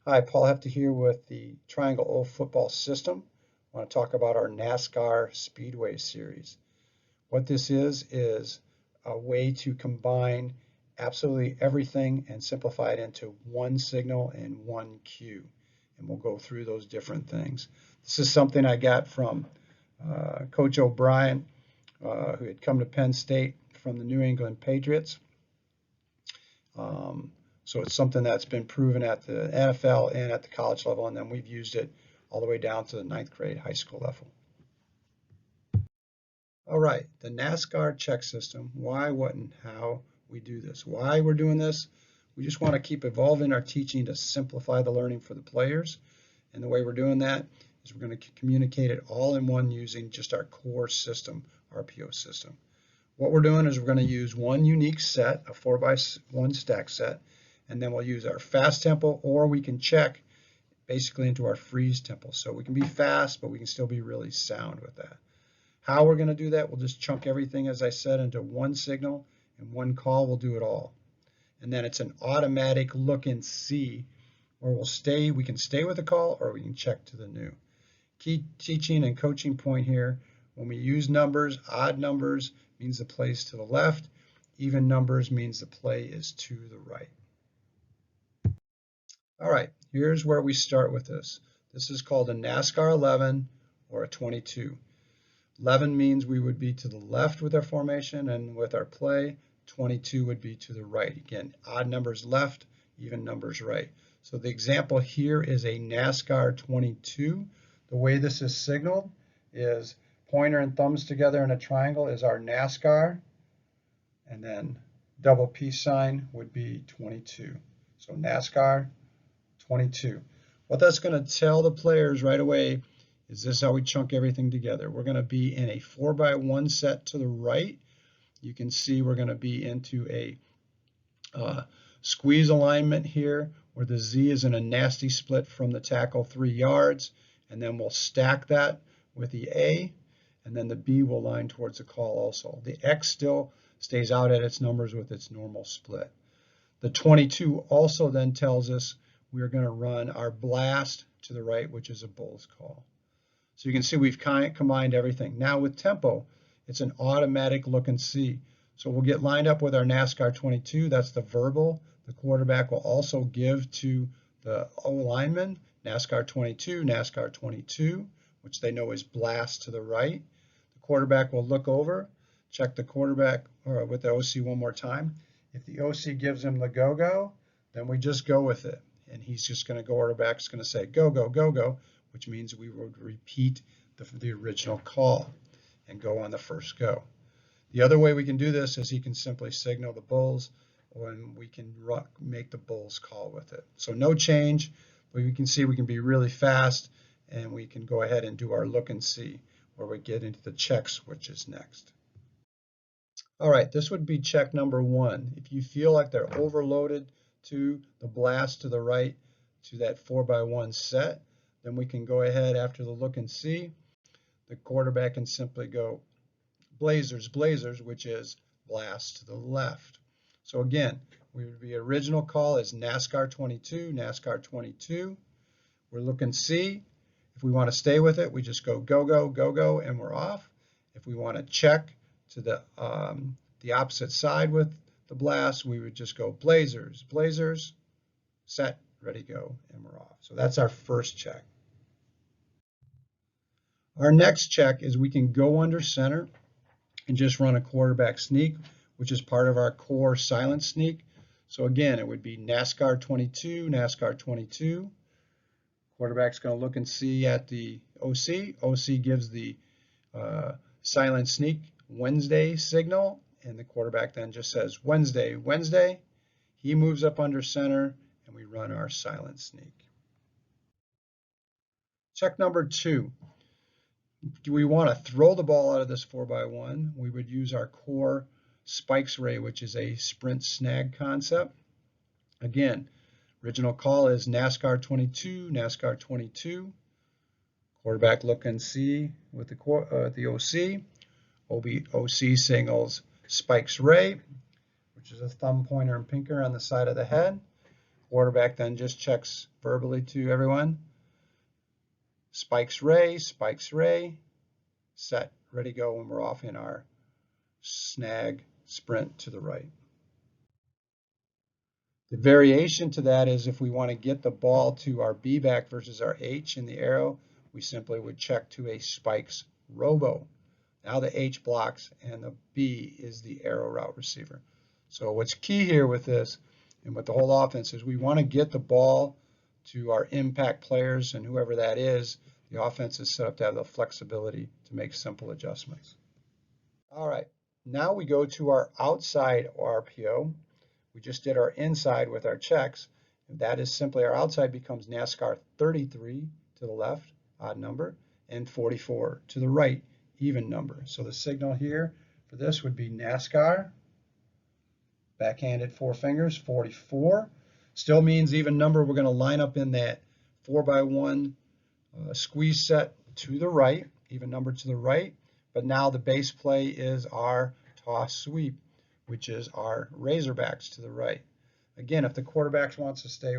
Hi, Paul Hefty here with the Triangle O football system. I want to talk about our NASCAR Speedway series. What this is a way to combine absolutely everything and simplify it into one signal and one cue. And we'll go through those different things. This is something I got from Coach O'Brien, who had come to Penn State from the New England Patriots. Um, so it's something that's been proven at the NFL and at the college level, and then we've used it all the way down to the ninth grade high school level. All right, the NASCAR check system, why, what, and how we do this. Why we're doing this, we just want to keep evolving our teaching to simplify the learning for the players. And the way we're doing that is we're going to communicate it all in one using just our core system, RPO system. What we're doing is we're going to use one unique set, a 4x1 stack set, and then we'll use our fast tempo, or we can check basically into our freeze tempo. So we can be fast, but we can still be really sound with that. How we're going to do that, we'll just chunk everything, as I said, into one signal, and one call will do it all. And then it's an automatic look and see where we can stay with the call, or we can check to the new. Key teaching and coaching point here, when we use numbers, odd numbers means the play is to the left, even numbers means the play is to the right. All right, here's where we start with this. This is called a NASCAR 11 or a 22. 11 means we would be to the left with our formation, and with our play, 22 would be to the right. Again, odd numbers left, even numbers right. So the example here is a NASCAR 22. The way this is signaled is pointer and thumbs together in a triangle is our NASCAR, and then double peace sign would be 22. So NASCAR 22. What that's going to tell the players right away is this how we chunk everything together. We're going to be in a 4x1 set to the right. You can see we're going to be into a squeeze alignment here where the Z is in a nasty split from the tackle 3 yards, and then we'll stack that with the A, and then the B will line towards the call also. The X still stays out at its numbers with its normal split. The 22 also then tells us we're going to run our blast to the right, which is a Bulls call. So you can see we've kind of combined everything. Now with tempo, it's an automatic look and see. So we'll get lined up with our NASCAR 22. That's the verbal. The quarterback will also give to the O lineman, NASCAR 22, NASCAR 22, which they know is blast to the right. The quarterback will look over, check the quarterback with the OC one more time. If the OC gives him the go-go, then we just go with it. And he's just going to go, quarterback's going to say go, go, go, go, which means we would repeat the original call and go on the first go. The other way we can do this is he can simply signal the Bulls, and we can make the Bulls call with it. So no change, but you can see we can be really fast, and we can go ahead and do our look and see where we get into the checks, which is next. All right, this would be check number 1. If you feel like they're overloaded to the blast to the right to that 4x1 set, then we can go ahead after the look and see. The quarterback can simply go Blazers, Blazers, which is blast to the left. So again, the original call is NASCAR 22, NASCAR 22. We're looking C. If we want to stay with it, we just go, go, go, go, go, and we're off. If we want to check to the opposite side with the blast, we would just go Blazers, Blazers, set, ready, go, and we're off. So that's our first check. Our next check is we can go under center and just run a quarterback sneak, which is part of our core silent sneak. So again, it would be NASCAR 22, NASCAR 22. Quarterback's going to look and see at the OC. OC gives the silent sneak Wednesday signal, and the quarterback then just says Wednesday, Wednesday. He moves up under center, and we run our silent sneak. Check number 2. Do we want to throw the ball out of this 4x1? We would use our core spikes ray, which is a sprint snag concept. Again, original call is NASCAR 22, NASCAR 22. Quarterback look and see with the OC. OC signals spikes ray, which is a thumb, pointer, and pinker on the side of the head. quarterback then just checks verbally to everyone. Spikes Ray, set, ready, go, and we're off in our snag sprint to the right. The variation to that is if we want to get the ball to our B back versus our H in the arrow, we simply would check to a spikes robo. Now the H blocks and the B is the arrow route receiver. So what's key here with this and with the whole offense is we want to get the ball to our impact players, and whoever that is, the offense is set up to have the flexibility to make simple adjustments. All right, now we go to our outside RPO. We just did our inside with our checks. And that is simply our outside becomes NASCAR 33 to the left, odd number, and 44 to the right, even number. So the signal here for this would be NASCAR, backhanded 4 fingers, 44. Still means even number. We're going to line up in that 4x1 squeeze set to the right, even number to the right. But now the base play is our toss sweep, which is our Razorbacks to the right. Again, if the quarterback wants to stay,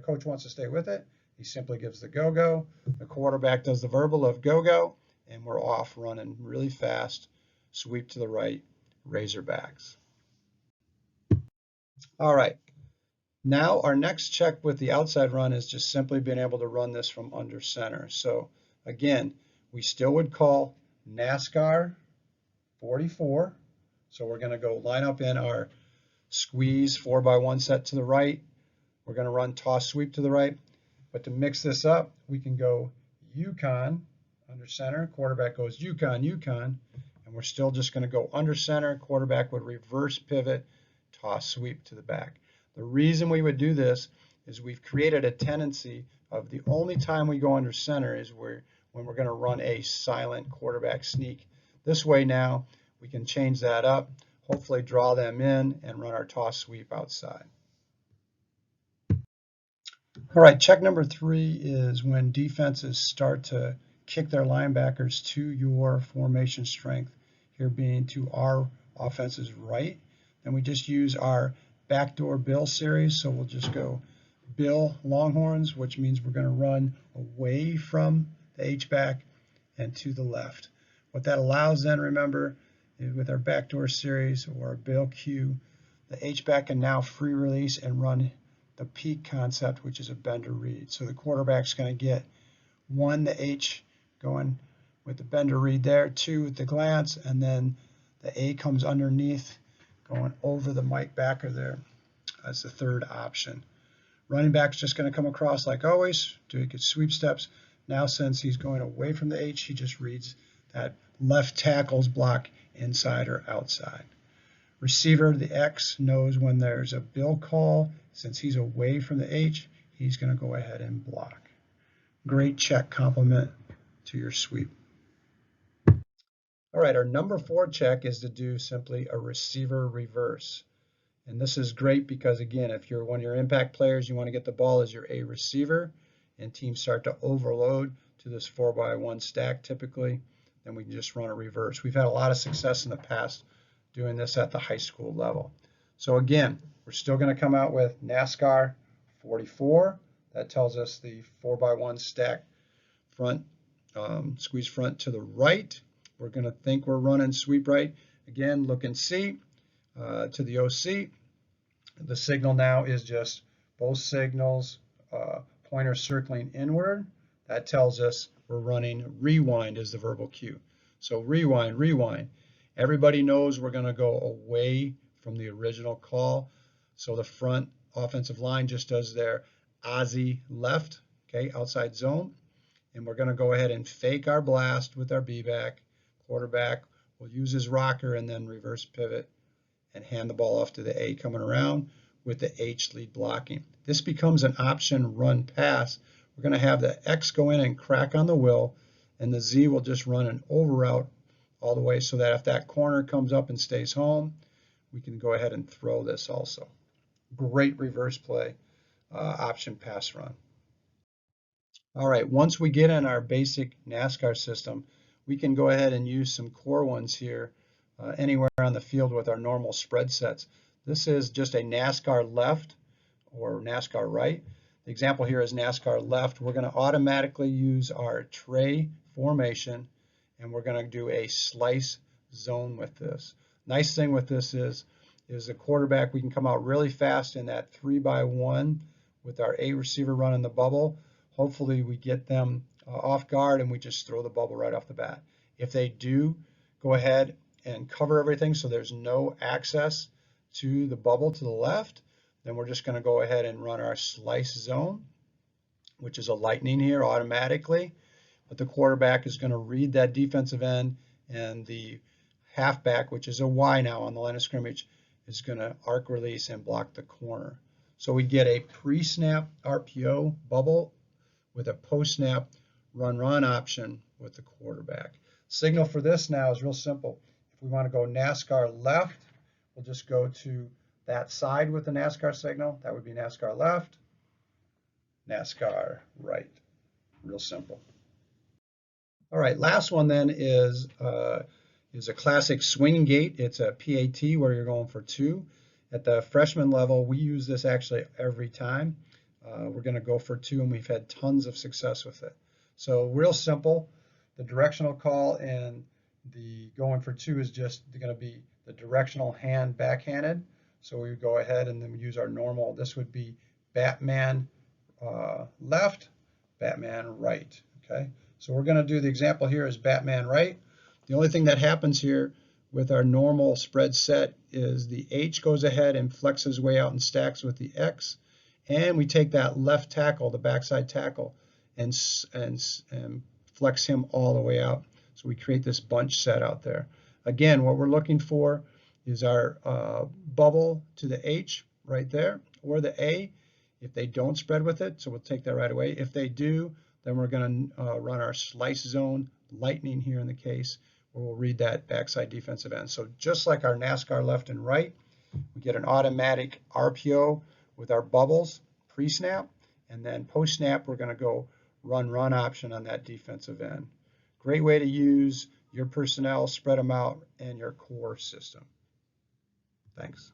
coach wants to stay with it, he simply gives the go-go. The quarterback does the verbal of go-go, and we're off running really fast. Sweep to the right, Razorbacks. All right. Now our next check with the outside run is just simply being able to run this from under center. So again, we still would call NASCAR 44. So we're going to go line up in our squeeze 4x1 set to the right. We're going to run toss sweep to the right. But to mix this up, we can go Yukon under center. Quarterback goes Yukon, and we're still just going to go under center. Quarterback would reverse pivot, toss sweep to the back. The reason we would do this is we've created a tendency of the only time we go under center is when we're going to run a silent quarterback sneak. This way now we can change that up, hopefully draw them in, and run our toss sweep outside. All right, check number 3 is when defenses start to kick their linebackers to your formation strength, here being to our offense's right. And we just use our Backdoor Bill series, so we'll just go Bill Longhorns, which means we're going to run away from the H-back and to the left. What that allows then, remember, is with our Backdoor series or Bill Q, the H-back can now free release and run the peak concept, which is a bender read. So the quarterback's going to get 1, the H going with the bender read there, 2 with the glance, and then the A comes underneath, going over the Mike backer there as the third option. Running back's just going to come across like always, doing good sweep steps. Now since he's going away from the H, he just reads that left tackle's block inside or outside. Receiver, the X, knows when there's a bill call. Since he's away from the H, he's going to go ahead and block. Great check complement to your sweep. All right, our number 4 check is to do simply a receiver reverse. And this is great because, again, if you're one of your impact players, you want to get the ball as your A receiver, and teams start to overload to this 4x1 stack typically, then we can just run a reverse. We've had a lot of success in the past doing this at the high school level. So again, we're still going to come out with NASCAR 44. That tells us the 4x1 stack front, squeeze front to the right. We're going to think we're running sweep right. Again, look and see to the OC. The signal now is just both signals, pointer circling inward. That tells us we're running rewind as the verbal cue. So rewind, rewind. Everybody knows we're going to go away from the original call. So the front offensive line just does their Aussie left, okay, outside zone. And we're going to go ahead and fake our blast with our B-back. Quarterback will use his rocker and then reverse pivot and hand the ball off to the A coming around with the H lead blocking. This becomes an option run pass. We're going to have the X go in and crack on the will, and the Z will just run an over route all the way so that if that corner comes up and stays home, we can go ahead and throw this also. Great reverse play, option pass run. All right, once we get in our basic NASCAR system, we can go ahead and use some core ones here anywhere on the field with our normal spread sets. This is just a NASCAR left or NASCAR right. The example here is NASCAR left. We're going to automatically use our tray formation, and we're going to do a slice zone with this. Nice thing with this is the quarterback, we can come out really fast in that 3-by-1 with our A receiver running the bubble. Hopefully we get them off guard and we just throw the bubble right off the bat. If they do, go ahead and cover everything so there's no access to the bubble to the left. Then we're just going to go ahead and run our slice zone, which is a lightning here automatically. But the quarterback is going to read that defensive end, and the halfback, which is a Y now on the line of scrimmage, is going to arc release and block the corner. So we get a pre-snap RPO bubble with a post-snap run-run option with the quarterback. Signal for this now is real simple. If we want to go NASCAR left, we'll just go to that side with the NASCAR signal. That would be NASCAR left, NASCAR right. Real simple. All right, last one then is a classic swing gate. It's a PAT where you're going for 2. At the freshman level, we use this actually every time. We're going to go for 2, and we've had tons of success with it. So real simple. The directional call and the going for 2 is just going to be the directional hand backhanded. So we would go ahead and then we use our normal. This would be Batman left, Batman right. Okay. So we're going to do the example here is Batman right. The only thing that happens here with our normal spread set is the H goes ahead and flexes way out and stacks with the X, and we take that left tackle, the backside tackle, and flex him all the way out. So we create this bunch set out there. Again, what we're looking for is our bubble to the H right there, or the A if they don't spread with it. So we'll take that right away. If they do, then we're going to run our slice zone, lightning here in the case, where we'll read that backside defensive end. So just like our NASCAR left and right, we get an automatic RPO with our bubbles pre-snap, and then post-snap we're going to go run option on that defensive end. Great way to use your personnel, spread them out, and your core system. Thanks.